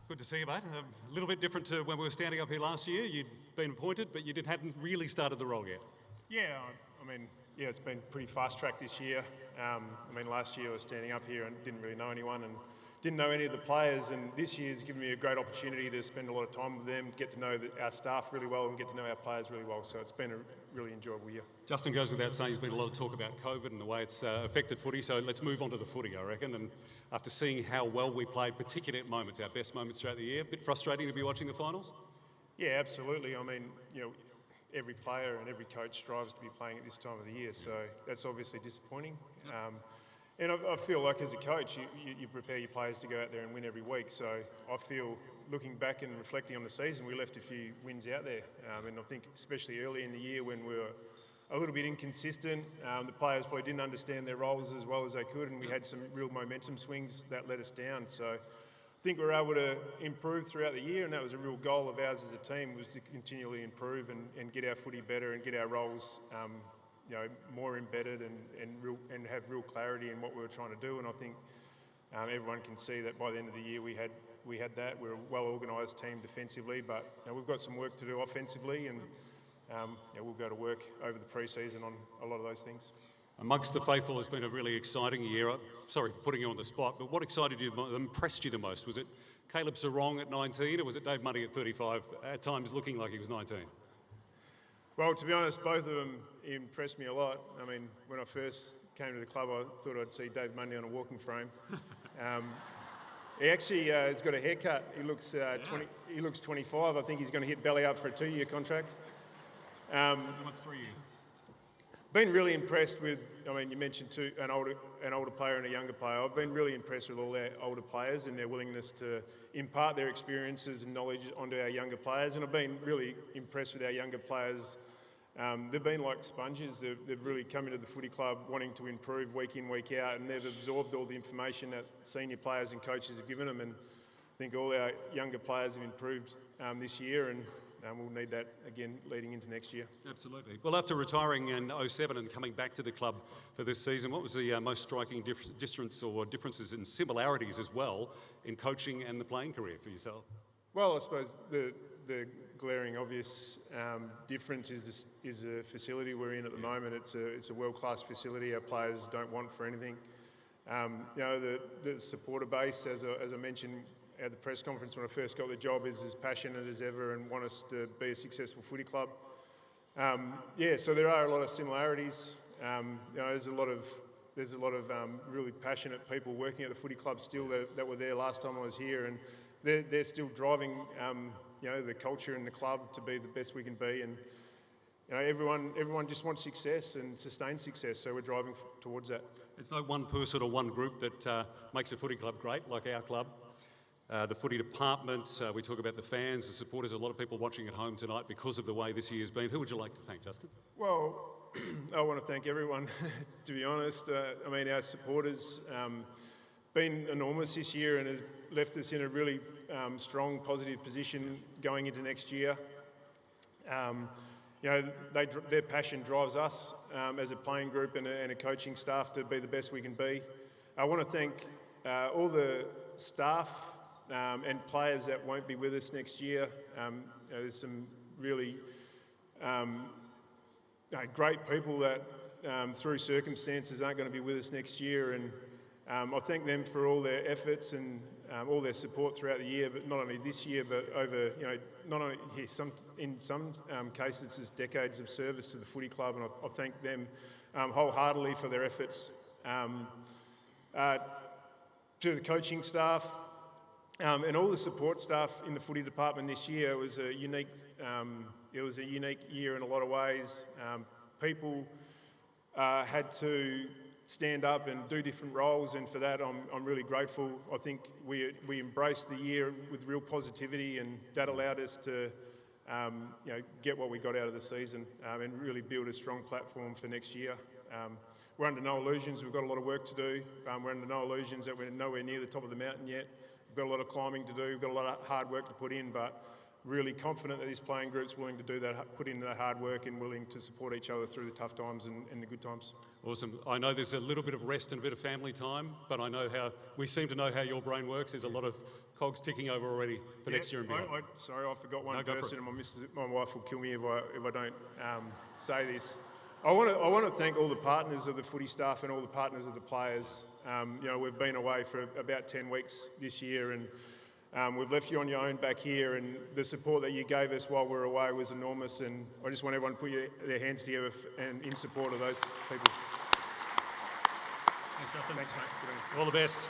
Good to see you, mate. A little bit different to when we were standing up here last year. You'd been appointed, but hadn't really started the role yet. Yeah, it's been pretty fast-tracked this year. Last year I was standing up here and didn't really know anyone and didn't know any of the players, and this year's given me a great opportunity to spend a lot of time with them, get to know our staff really well and get to know our players really well, so it's been a really enjoyable year. Justin, goes without saying, there's been a lot of talk about COVID and the way it's affected footy, so let's move on to the footy, I reckon. And after seeing how well we played, particularly at moments, our best moments throughout the year, a bit frustrating to be watching the finals? Yeah, absolutely. Every player and every coach strives to be playing at this time of the year, so that's obviously disappointing. And I feel like as a coach, you prepare your players to go out there and win every week. So I feel, looking back and reflecting on the season, we left a few wins out there. And I think especially early in the year when we were a little bit inconsistent, the players probably didn't understand their roles as well as they could, and we had some real momentum swings that let us down. So I think we were able to improve throughout the year, and that was a real goal of ours as a team, was to continually improve and get our footy better and get our roles more embedded and have real clarity in what we were trying to do. And I think everyone can see that by the end of the year we had that. We're a well-organised team defensively, but we've got some work to do offensively, and we'll go to work over the pre-season on a lot of those things. Amongst the faithful has been a really exciting year. Sorry for putting you on the spot, but what impressed you the most? Was it Caleb Sarong at 19, or was it Dave Mundy at 35, at times looking like he was 19? Well, to be honest, both of them impressed me a lot. When I first came to the club, I thought I'd see Dave Mundy on a walking frame. He actually has got a haircut. He looks 20. He looks 25. I think he's going to hit belly up for a 2-year contract. What's 3 years? Been really impressed with. You mentioned an older player and a younger player. I've been really impressed with all our older players and their willingness to impart their experiences and knowledge onto our younger players. And I've been really impressed with our younger players. They've been like sponges. They've really come into the footy club wanting to improve week in, week out, and they've absorbed all the information that senior players and coaches have given them. And I think all our younger players have improved this year, and we'll need that again leading into next year. Absolutely. Well, after retiring in 2007 and coming back to the club for this season, what was the most striking differences and similarities as well in coaching and the playing career for yourself? Well, I suppose the glaring obvious difference is the facility we're in at the moment. It's a world-class facility. Our players don't want for anything. The supporter base, as I mentioned at the press conference when I first got the job, is as passionate as ever and want us to be a successful footy club. So there are a lot of similarities. There's a lot of really passionate people working at the footy club still that were there last time I was here, and they're still driving the culture in the club to be the best we can be, and everyone just wants success and sustained success, so we're driving towards that. It's no one person or one group that makes a footy club great, like our club. The footy department, we talk about the fans, the supporters, a lot of people watching at home tonight because of the way this year's been. Who would you like to thank, Justin? Well, I want to thank everyone, to be honest. Our supporters been enormous this year and has left us in a really strong, positive position going into next year. Their passion drives us as a playing group and a coaching staff to be the best we can be. I want to thank all the staff and players that won't be with us next year. There's some really great people that through circumstances aren't going to be with us next year, and I thank them for all their efforts and all their support throughout the year, but not only this year, but over, in some cases it's decades of service to the footy club, and I thank them wholeheartedly for their efforts. To the coaching staff, and all the support staff in the footy department this year, it was a unique year in a lot of ways. People had to stand up and do different roles, and for that I'm really grateful. I think we embraced the year with real positivity, and that allowed us to get what we got out of the season and really build a strong platform for next year. We're under no illusions. We've got a lot of work to do. We're under no illusions that we're nowhere near the top of the mountain yet. We've got a lot of climbing to do. We've got a lot of hard work to put in, but really confident that this playing group's willing to do that, put in that hard work, and willing to support each other through the tough times and the good times. Awesome. I know there's a little bit of rest and a bit of family time, but we seem to know how your brain works. There's a lot of cogs ticking over already for next year and beyond. Sorry, I forgot one No, go for person, it. and my wife will kill me if I don't say this. I want to thank all the partners of the footy staff and all the partners of the players. We've been away for about 10 weeks this year, and we've left you on your own back here, and the support that you gave us while we were away was enormous, and I just want everyone to put their hands together and in support of those people. Thanks, Justin. Thanks, mate. Good on you. All the best.